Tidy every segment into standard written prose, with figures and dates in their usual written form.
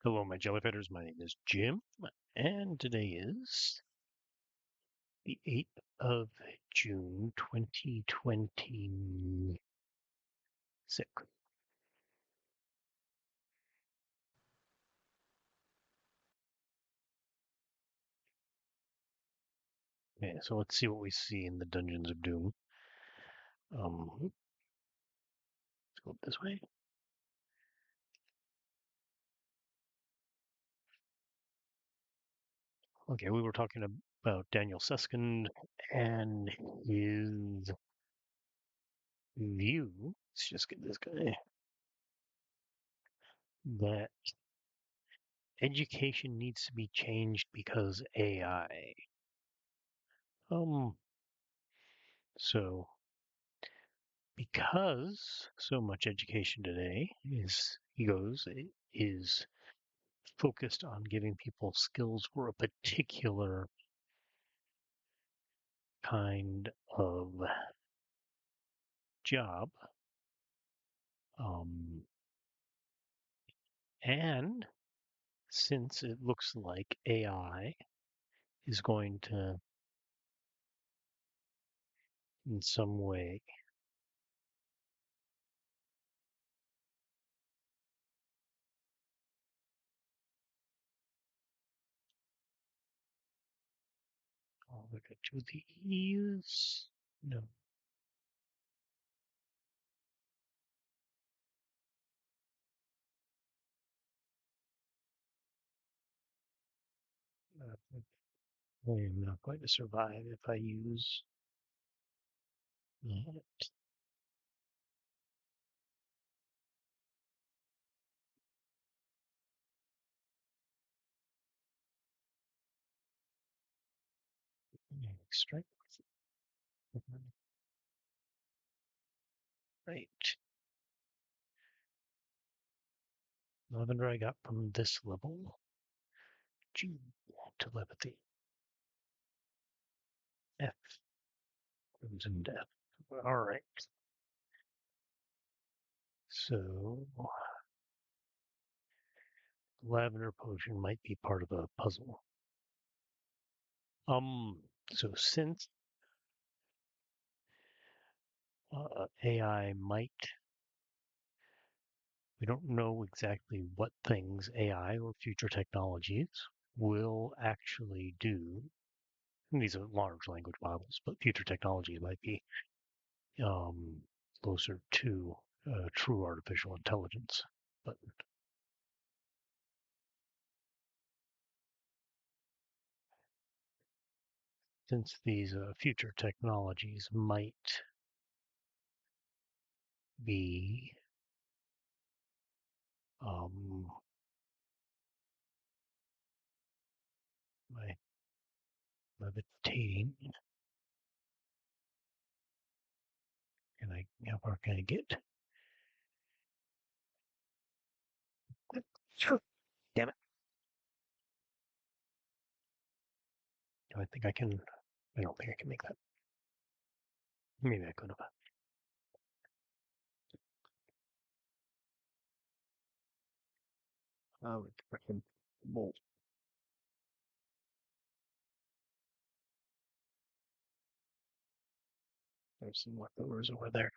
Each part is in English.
Hello, my jellyfitters. My name is Jim, and today is the 8th of June, 2026. Okay, so let's see what we see in the Dungeons of Doom. Let's go this way. Okay, we were talking about Daniel Suskind and his view. Let's just get this guy. That education needs to be changed because AI. Um, so because so much education today is focused on giving people skills for a particular kind of job, um, and since it looks like AI is going to in some way look at to these no I am not going to survive if I use that. Strength. Right. Lavender I got from this level. G. Telepathy. F. Crimson Death. All right. So, lavender potion might be part of the puzzle. So since AI might, we don't know exactly what things AI or future technologies will actually do. And these are large language models, but future technology might be um, closer to true artificial intelligence. But since these future technologies might be um, my levitating, how far can I get? Sure. Damn it! Do I think I can? I don't think I can make that. Maybe I could have. Oh, it's freaking bolt. There's some leftovers over there.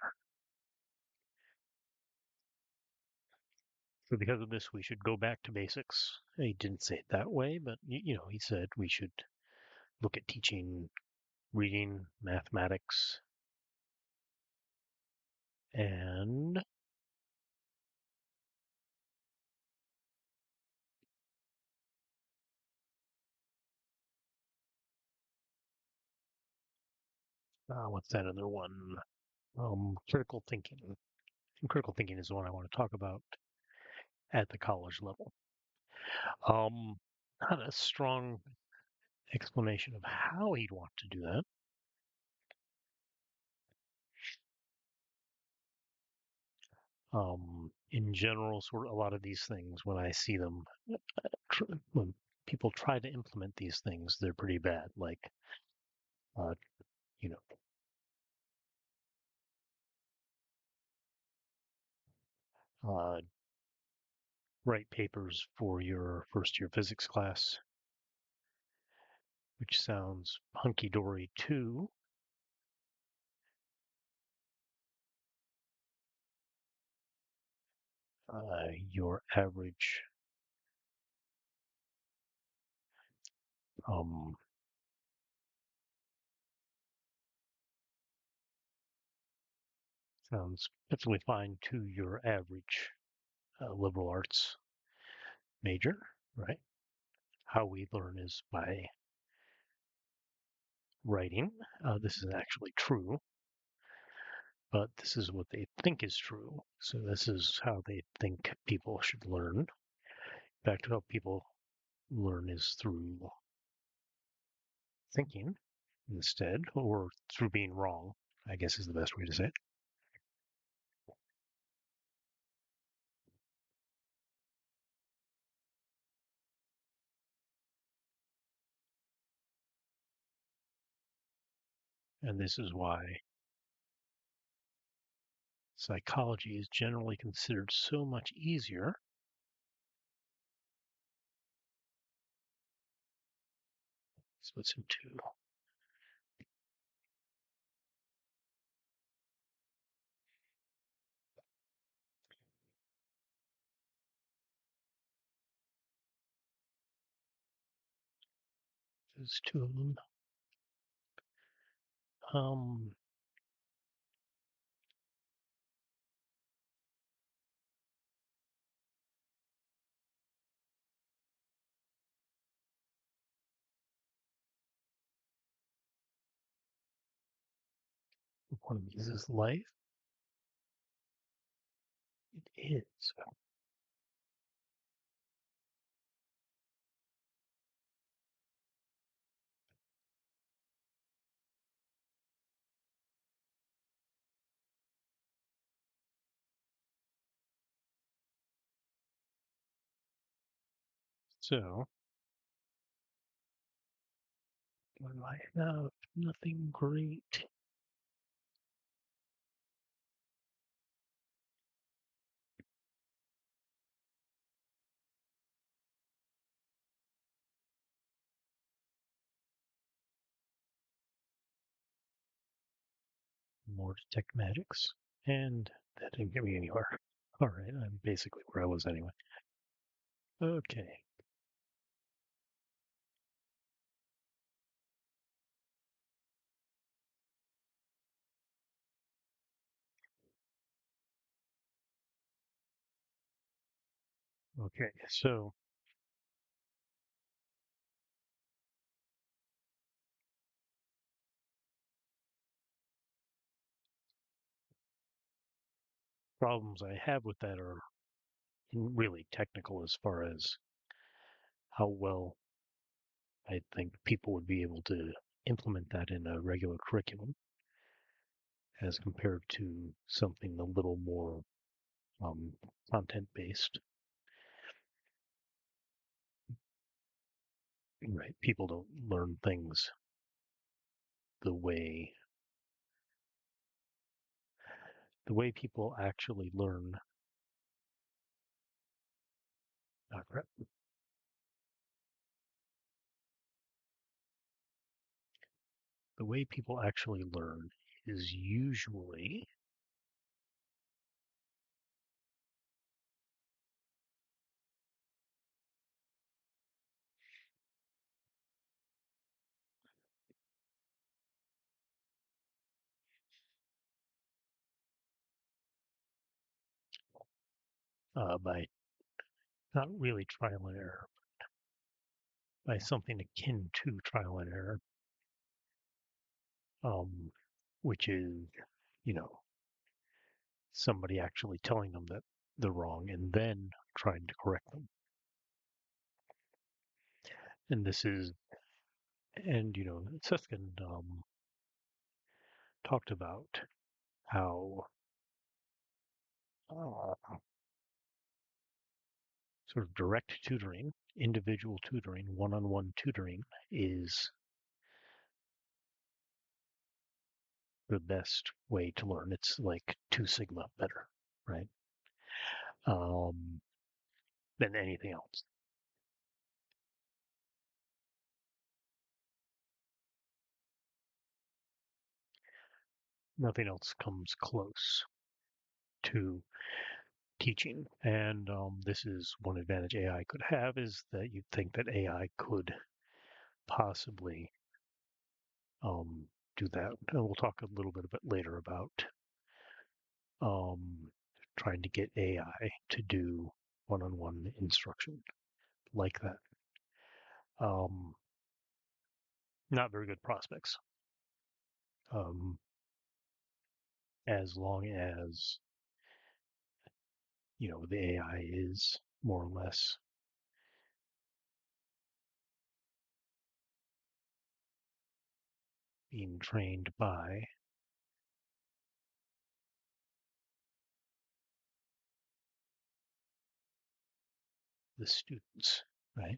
So because of this, we should go back to basics. He didn't say it that way, but he said we should look at teaching reading, mathematics, and what's that other one? Critical thinking. And critical thinking is the one I want to talk about at the college level. Not a strong explanation of how he'd want to do that. In general, sort of a lot of these things, when I see them, when people try to implement these things, they're pretty bad. Like, uh, you know, uh, write papers for your first year physics class, which sounds hunky dory too. Your average um, sounds perfectly fine to your average liberal arts major, right? How we learn is by writing. This is actually true, but this is what they think is true. So this is how they think people should learn. In fact, how people learn is through thinking instead, or through being wrong, I guess is the best way to say it. And this is why psychology is generally considered so much easier. Splits into there's two of them. Um, one of these is life. It is. So, when I have nothing great, more detect magics, and that didn't get me anywhere. All right, I'm basically where I was anyway. Okay, okay. So, problems I have with that are really technical as far as how well I think people would be able to implement that in a regular curriculum as compared to something a little more um, content based. Right? People don't learn things the way people actually learn. Crap. The way people actually learn is usually by not really trial and error, by something akin to trial and error, um, which is, you know, somebody actually telling them that they're wrong and then trying to correct them. And this is, and Susskind talked about how uh, sort of direct tutoring, individual tutoring, one-on-one tutoring is the best way to learn. It's like 2 sigma better, right? Um, than anything else. Nothing else comes close to teaching. And this is one advantage AI could have, is that you'd think that AI could possibly um, do that. And we'll talk a little bit later about um, trying to get AI to do one-on-one instruction like that. Not very good prospects. Um, as long as the AI is more or less being trained by the students, right?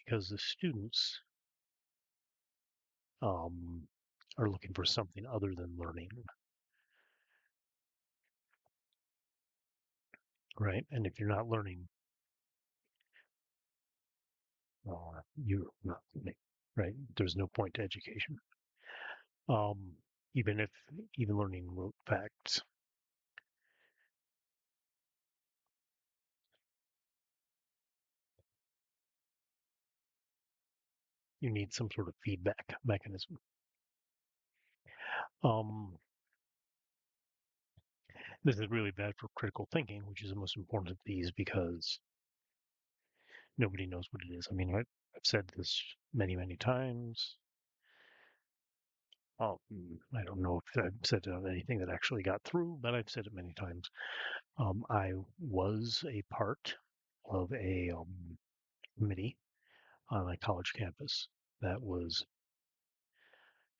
Because the students um, are looking for something other than learning, right? And if you're not learning, you're not learning, right? There's no point to education. Um, even if even learning rote facts, you need some sort of feedback mechanism. Um, this is really bad for critical thinking, which is the most important of these because nobody knows what it is. I mean, I've said this many, many times. I don't know if I've said it on anything that actually got through, but I've said it many times. I was a part of a committee on a college campus that was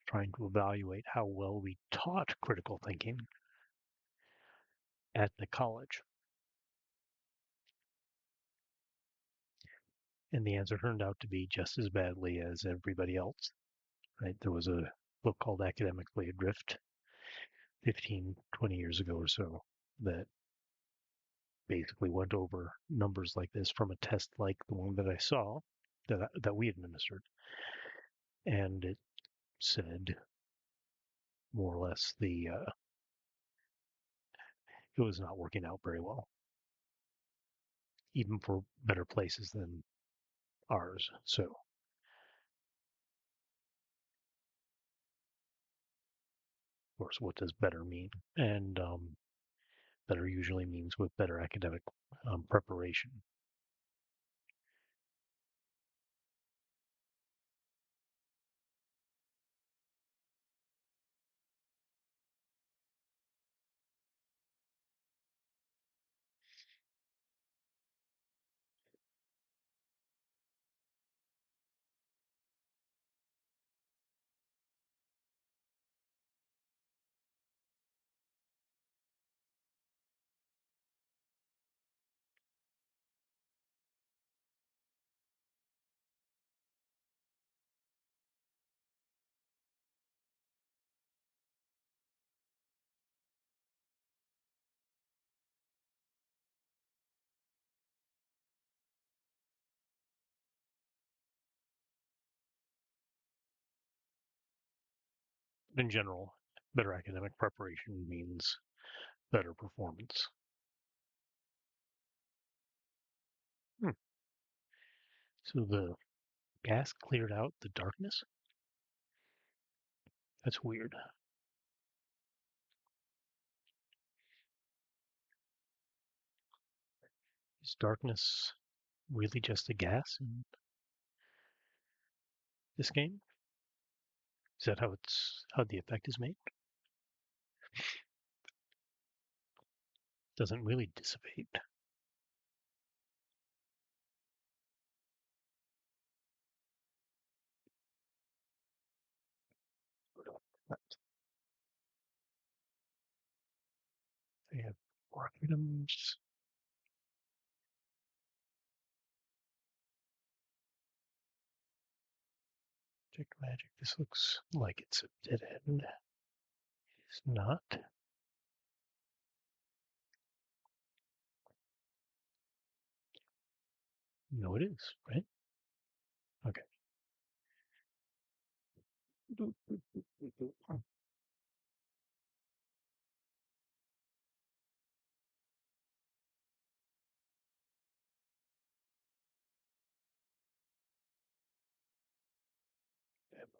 trying to evaluate how well we taught critical thinking at the college. And the answer turned out to be just as badly as everybody else. Right? There was a book called Academically Adrift 15, 20 years ago or so that basically went over numbers like this from a test like the one that I saw that we administered, and it said more or less it was not working out very well, even for better places than ours. So, of course, what does better mean? And better usually means with better academic preparation. In general, better academic preparation means better performance. Hmm. So the gas cleared out the darkness? That's weird. Is darkness really just a gas in this game? Is that how the effect is made? Doesn't really dissipate. They have more items. Check magic. This looks like it's a dead end. It's not. No, it is, right? Okay.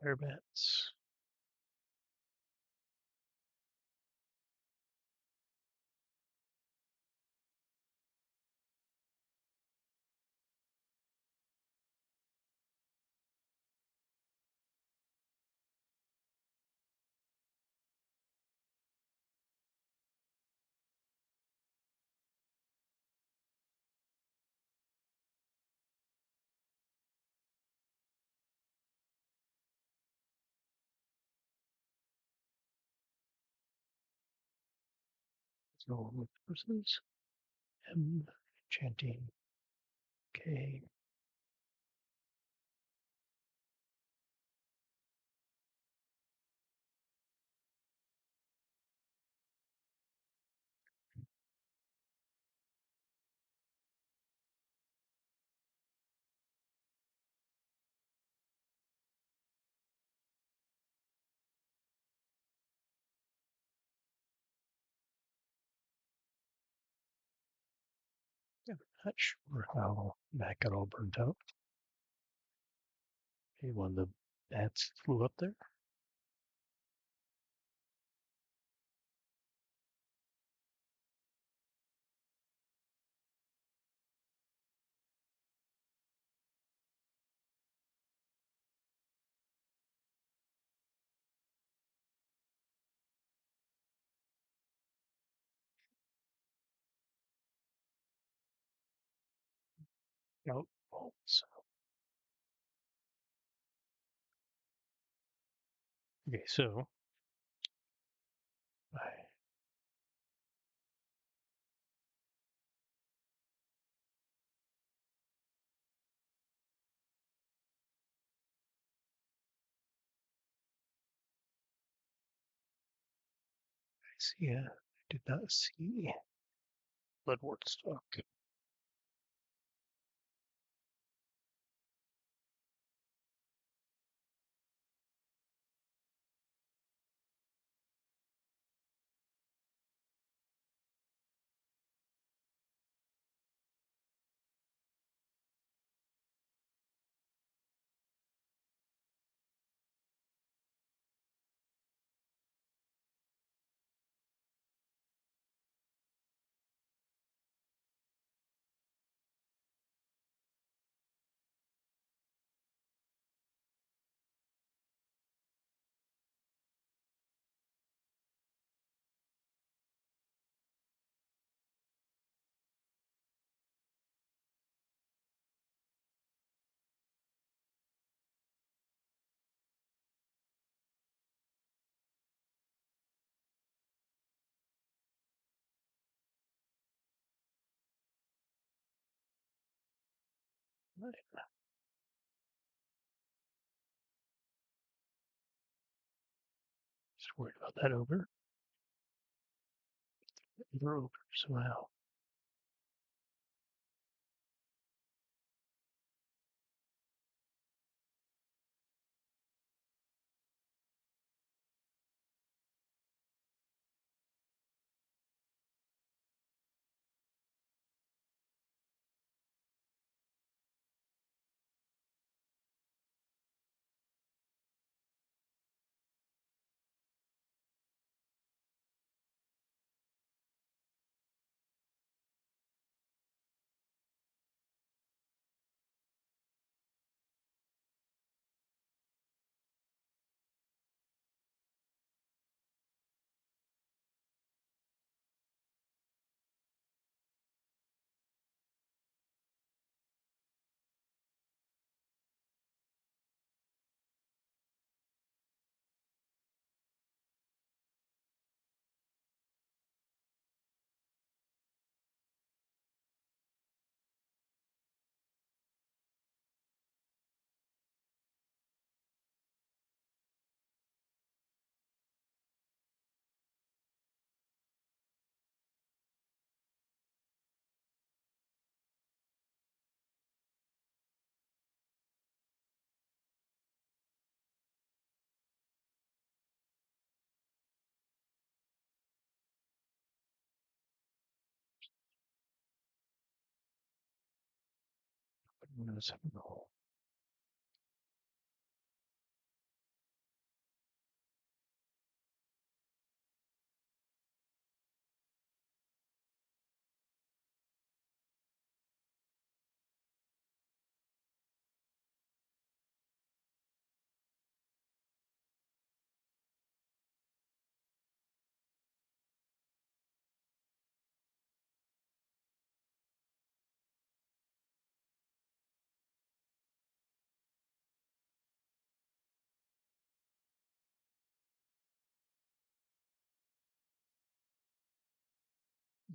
Vampire bats. So versus M chanting K. Yeah, not sure how that got all burnt out. Maybe one of the bats flew up there. Nope. Oh, so, okay, so I see. I did not see bloodwort stock. Right. Just worried about that over. They're over somehow. No.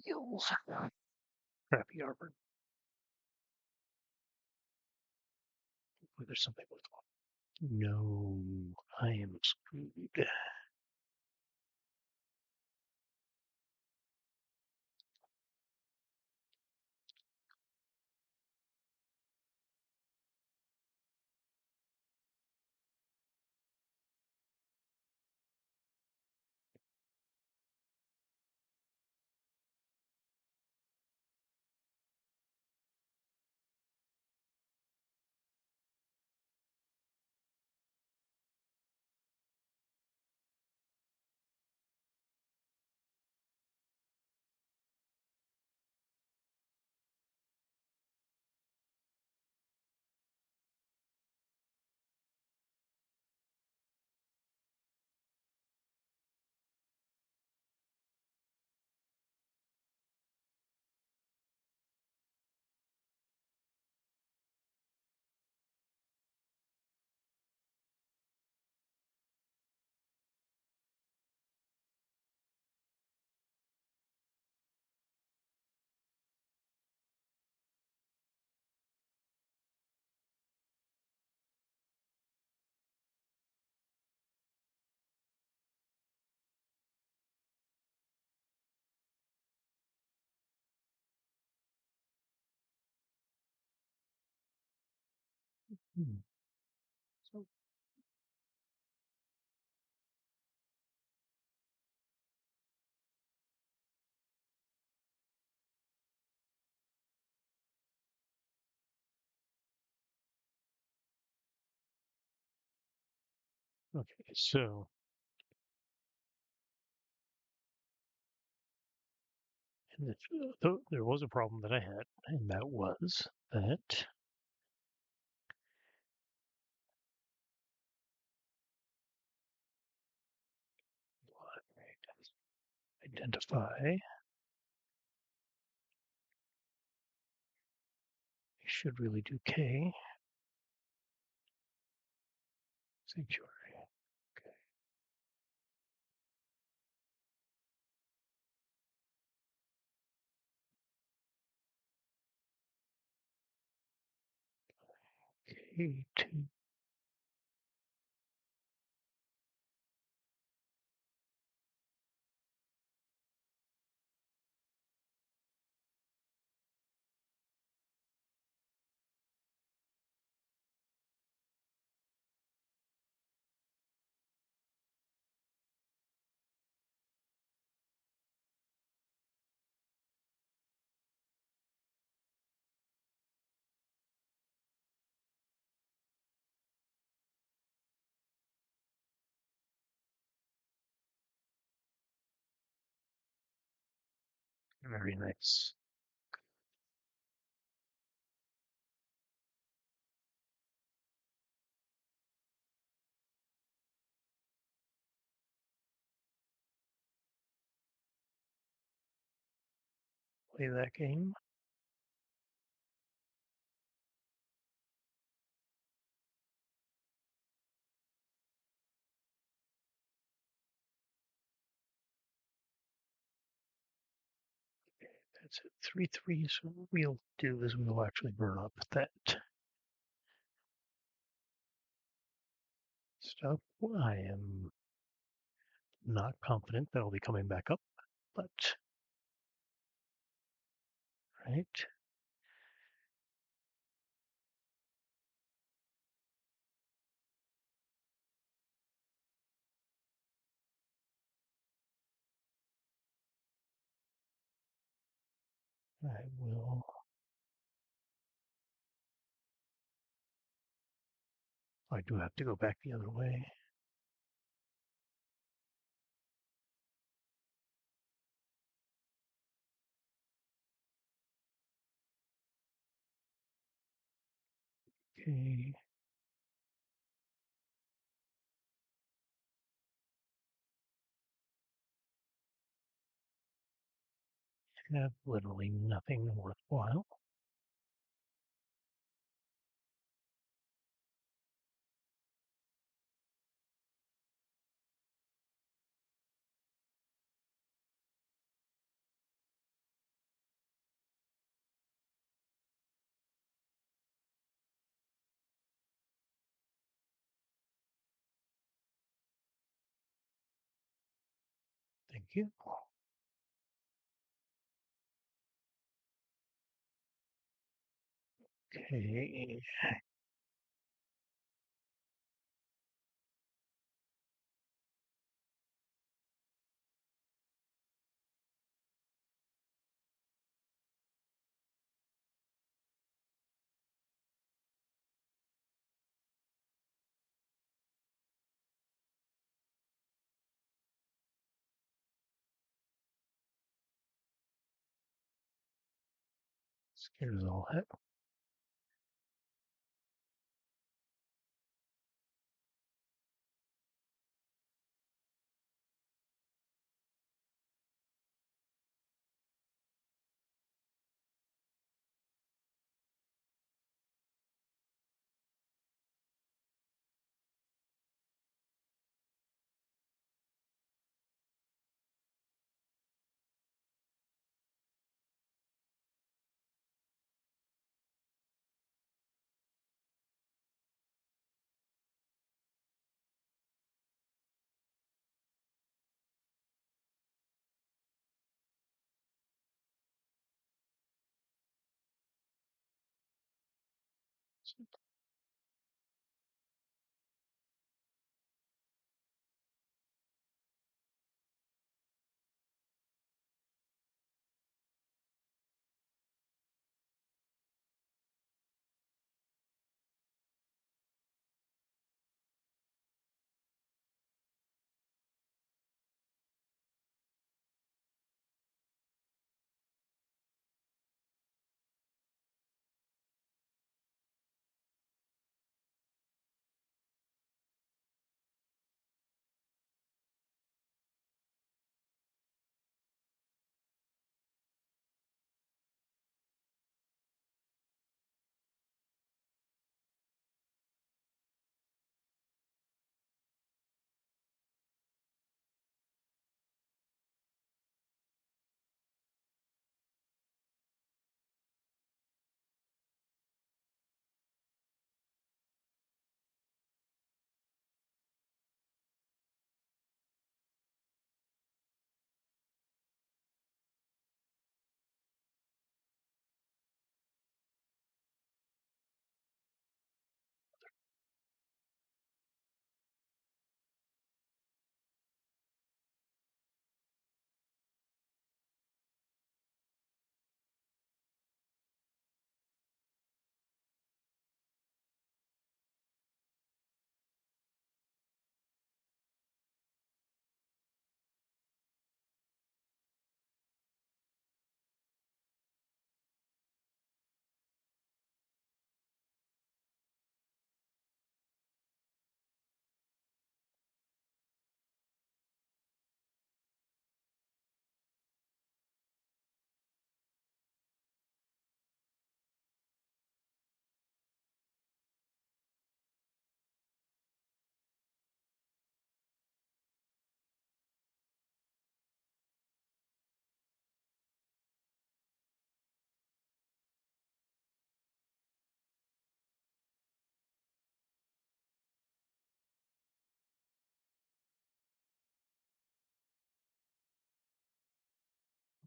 Gills. Crappy armor. Hopefully there's something with one. No, I am screwed. Hmm. So, okay, so and there was a problem that I had, and that was that identify should really do K sanctuary. Okay. K2. Very nice. Play that game. That's it. 3-3. So what we'll do is we'll actually burn up that stuff. I am not confident that I'll be coming back up, but right. I will I do have to go back the other way. Okay. Have literally nothing worthwhile. Thank you. Okay. Scared as all heck.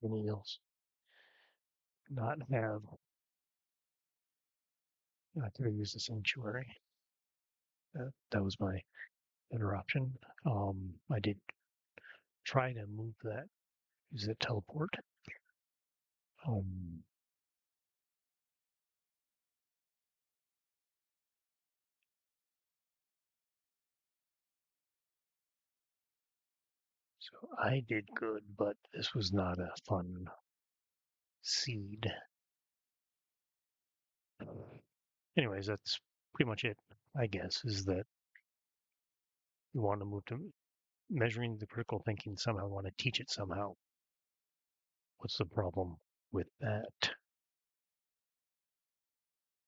Anything else? Not have. I could have used the sanctuary. That was my interruption. I did try to move that. Use it teleport. Um, So I did good, but this was not a fun seed. Anyways, that's pretty much it, I guess, is that you want to move to measuring the critical thinking somehow, want to teach it somehow. What's the problem with that?